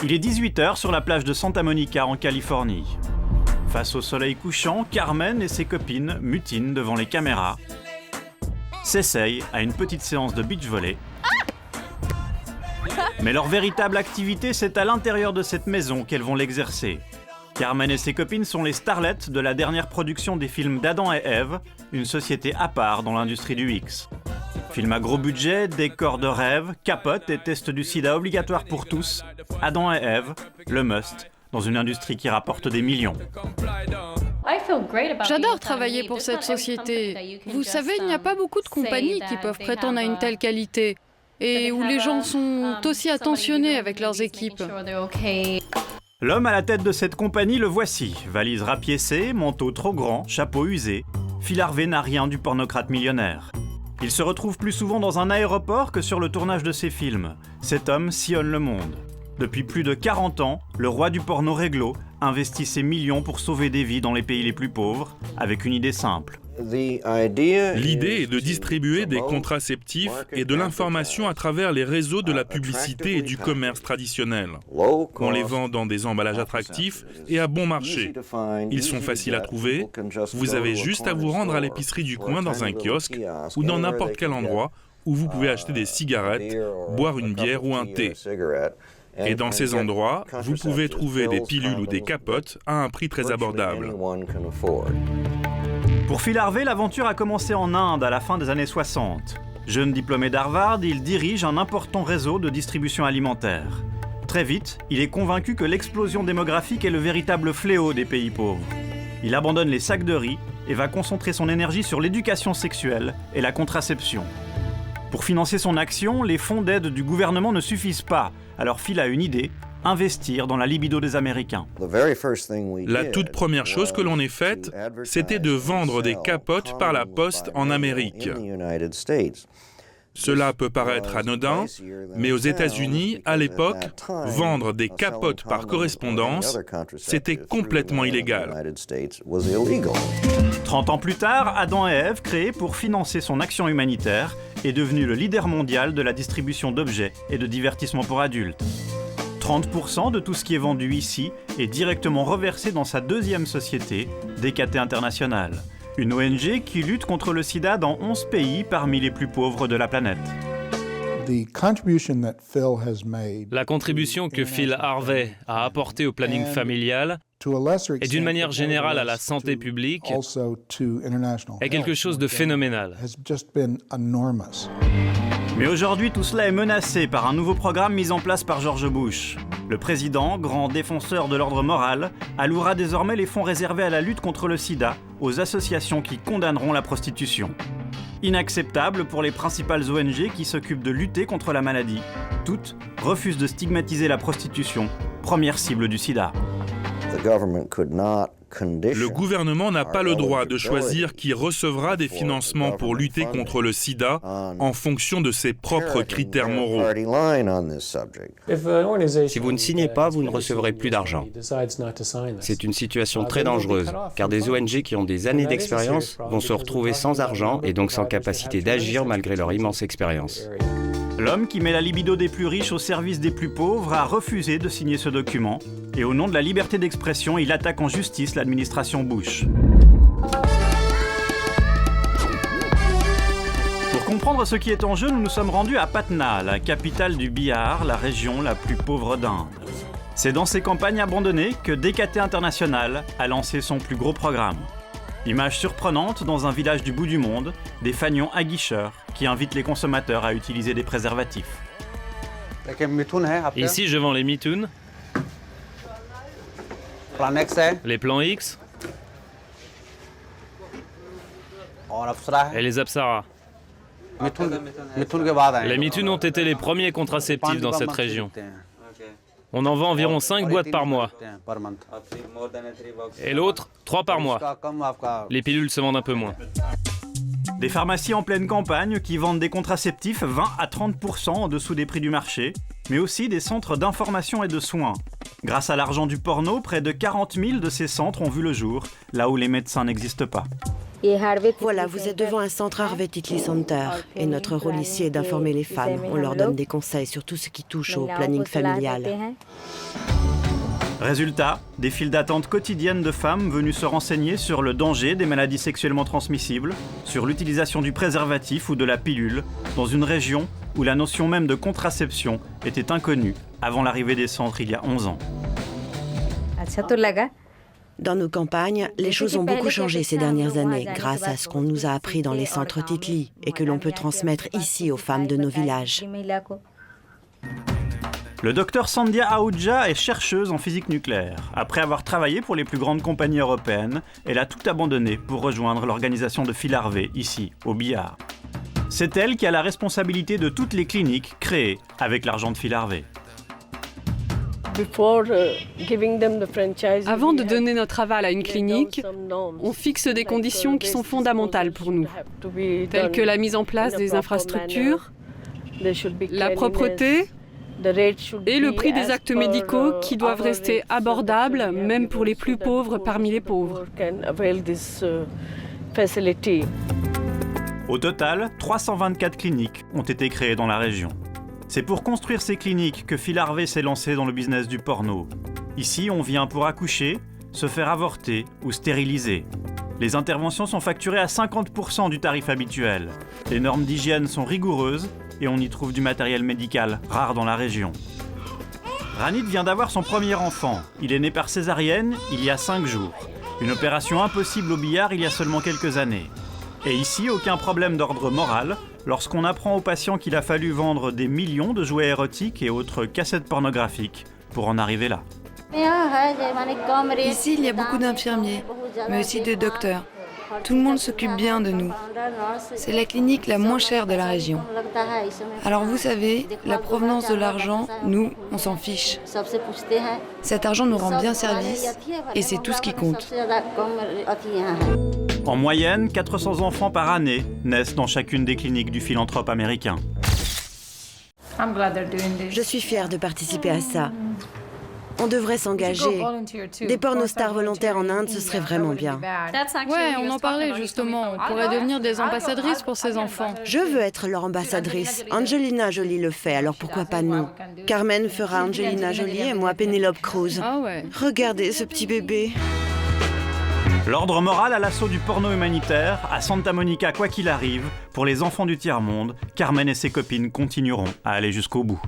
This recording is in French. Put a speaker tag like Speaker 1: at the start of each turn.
Speaker 1: Il est 18h sur la plage de Santa Monica en Californie. Face au soleil couchant, Carmen et ses copines mutinent devant les caméras, s'essayent à une petite séance de beach volley. Mais leur véritable activité, c'est à l'intérieur de cette maison qu'elles vont l'exercer. Carmen et ses copines sont les starlettes de la dernière production des films d'Adam et Ève, une société à part dans l'industrie du X. Film à gros budget, décor de rêve, capote et test du sida obligatoire pour tous. Adam et Ève, le must, dans une industrie qui rapporte des millions.
Speaker 2: J'adore travailler pour cette société. Vous savez, il n'y a pas beaucoup de compagnies qui peuvent prétendre à une telle qualité et où les gens sont aussi attentionnés avec leurs équipes.
Speaker 1: L'homme à la tête de cette compagnie, le voici. Valise rapiécée, manteau trop grand, chapeau usé. Phil Harvey n'a rien du pornocrate millionnaire. Il se retrouve plus souvent dans un aéroport que sur le tournage de ses films. Cet homme sillonne le monde. Depuis plus de 40 ans, le roi du porno réglo investit ses millions pour sauver des vies dans les pays les plus pauvres, avec une idée simple.
Speaker 3: L'idée est de distribuer des contraceptifs et de l'information à travers les réseaux de la publicité et du commerce traditionnel. On les vend dans des emballages attractifs et à bon marché. Ils sont faciles à trouver. Vous avez juste à vous rendre à l'épicerie du coin dans un kiosque ou dans n'importe quel endroit où vous pouvez acheter des cigarettes, boire une bière ou un thé. Et dans ces endroits, vous pouvez trouver des pilules ou des capotes à un prix très abordable.
Speaker 1: Pour Phil Harvey, l'aventure a commencé en Inde à la fin des années 60. Jeune diplômé d'Harvard, il dirige un important réseau de distribution alimentaire. Très vite, il est convaincu que l'explosion démographique est le véritable fléau des pays pauvres. Il abandonne les sacs de riz et va concentrer son énergie sur l'éducation sexuelle et la contraception. Pour financer son action, les fonds d'aide du gouvernement ne suffisent pas, alors Phil a une idée: investir dans la libido des Américains.
Speaker 3: La toute première chose que l'on ait faite, c'était de vendre des capotes par la poste en Amérique. Cela peut paraître anodin, mais aux États-Unis, à l'époque, vendre des capotes par correspondance, c'était complètement illégal.
Speaker 1: 30 ans plus tard, Adam et Ève, créé pour financer son action humanitaire, est devenu le leader mondial de la distribution d'objets et de divertissement pour adultes. 30% de tout ce qui est vendu ici est directement reversé dans sa deuxième société, DKT International, une ONG qui lutte contre le sida dans 11 pays parmi les plus pauvres de la planète.
Speaker 4: La contribution que Phil Harvey a apportée au planning familial et d'une manière générale à la santé publique est quelque chose de phénoménal.
Speaker 1: Mais aujourd'hui, tout cela est menacé par un nouveau programme mis en place par George Bush. Le président, grand défenseur de l'ordre moral, allouera désormais les fonds réservés à la lutte contre le sida aux associations qui condamneront la prostitution. Inacceptable pour les principales ONG qui s'occupent de lutter contre la maladie. Toutes refusent de stigmatiser la prostitution, première cible du sida.
Speaker 3: Le gouvernement n'a pas le droit de choisir qui recevra des financements pour lutter contre le sida en fonction de ses propres critères moraux.
Speaker 5: Si vous ne signez pas, vous ne recevrez plus d'argent. C'est une situation très dangereuse, car des ONG qui ont des années d'expérience vont se retrouver sans argent et donc sans capacité d'agir malgré leur immense expérience.
Speaker 1: L'homme qui met la libido des plus riches au service des plus pauvres a refusé de signer ce document, et au nom de la liberté d'expression, il attaque en justice l'administration Bush. Pour comprendre ce qui est en jeu, nous nous sommes rendus à Patna, la capitale du Bihar, la région la plus pauvre d'Inde. C'est dans ces campagnes abandonnées que DKT International a lancé son plus gros programme. Image surprenante dans un village du bout du monde, des fanions aguicheurs qui invitent les consommateurs à utiliser des préservatifs.
Speaker 4: Ici, je vends les Mitoon, les plans X et les Apsara. Les Mitoon ont été les premiers contraceptifs dans cette région. On en vend environ 5 boîtes par mois. Et l'autre, 3 par mois. Les pilules se vendent un peu moins.
Speaker 1: Des pharmacies en pleine campagne qui vendent des contraceptifs 20 à 30% en dessous des prix du marché, mais aussi des centres d'information et de soins. Grâce à l'argent du porno, près de 40 000 de ces centres ont vu le jour, là où les médecins n'existent pas.
Speaker 6: Voilà, vous êtes devant un centre Harvey Titley Center. Et notre rôle ici est d'informer les femmes. On leur donne des conseils sur tout ce qui touche au planning familial.
Speaker 1: Résultat, des files d'attente quotidiennes de femmes venues se renseigner sur le danger des maladies sexuellement transmissibles, sur l'utilisation du préservatif ou de la pilule, dans une région où la notion même de contraception était inconnue avant l'arrivée des centres il y a 11 ans.
Speaker 6: Dans nos campagnes, les choses ont beaucoup changé ces dernières années grâce à ce qu'on nous a appris dans les centres Titley et que l'on peut transmettre ici aux femmes de nos villages.
Speaker 1: Le docteur Sandhya Ahuja est chercheuse en physique nucléaire. Après avoir travaillé pour les plus grandes compagnies européennes, elle a tout abandonné pour rejoindre l'organisation de Phil Harvey, ici, au Bihar. C'est elle qui a la responsabilité de toutes les cliniques créées avec l'argent de Phil Harvey.
Speaker 2: Avant de donner notre aval à une clinique, on fixe des conditions qui sont fondamentales pour nous, telles que la mise en place des infrastructures, la propreté et le prix des actes médicaux qui doivent rester abordables, même pour les plus pauvres parmi les pauvres.
Speaker 1: Au total, 324 cliniques ont été créées dans la région. C'est pour construire ces cliniques que Phil Harvey s'est lancé dans le business du porno. Ici, on vient pour accoucher, se faire avorter ou stériliser. Les interventions sont facturées à 50% du tarif habituel. Les normes d'hygiène sont rigoureuses et on y trouve du matériel médical rare dans la région. Ranit vient d'avoir son premier enfant. Il est né par césarienne il y a 5 jours. Une opération impossible au Bihar il y a seulement quelques années. Et ici, aucun problème d'ordre moral lorsqu'on apprend aux patients qu'il a fallu vendre des millions de jouets érotiques et autres cassettes pornographiques pour en arriver là.
Speaker 7: Ici, il y a beaucoup d'infirmiers, mais aussi de docteurs. Tout le monde s'occupe bien de nous. C'est la clinique la moins chère de la région. Alors vous savez, la provenance de l'argent, nous, on s'en fiche. Cet argent nous rend bien service et c'est tout ce qui compte.
Speaker 1: En moyenne, 400 enfants par année naissent dans chacune des cliniques du philanthrope américain.
Speaker 6: Je suis fière de participer à ça. On devrait s'engager. Des pornostars volontaires en Inde, ce serait vraiment bien.
Speaker 2: Ouais, on en parlait justement. On pourrait devenir des ambassadrices pour ces enfants.
Speaker 6: Je veux être leur ambassadrice. Angelina Jolie le fait, alors pourquoi pas nous? Carmen fera Angelina Jolie et moi Penelope Cruz.
Speaker 2: Ah ouais.
Speaker 6: Regardez ce petit bébé.
Speaker 1: L'ordre moral à l'assaut du porno humanitaire, à Santa Monica quoi qu'il arrive, pour les enfants du tiers-monde, Carmen et ses copines continueront à aller jusqu'au bout.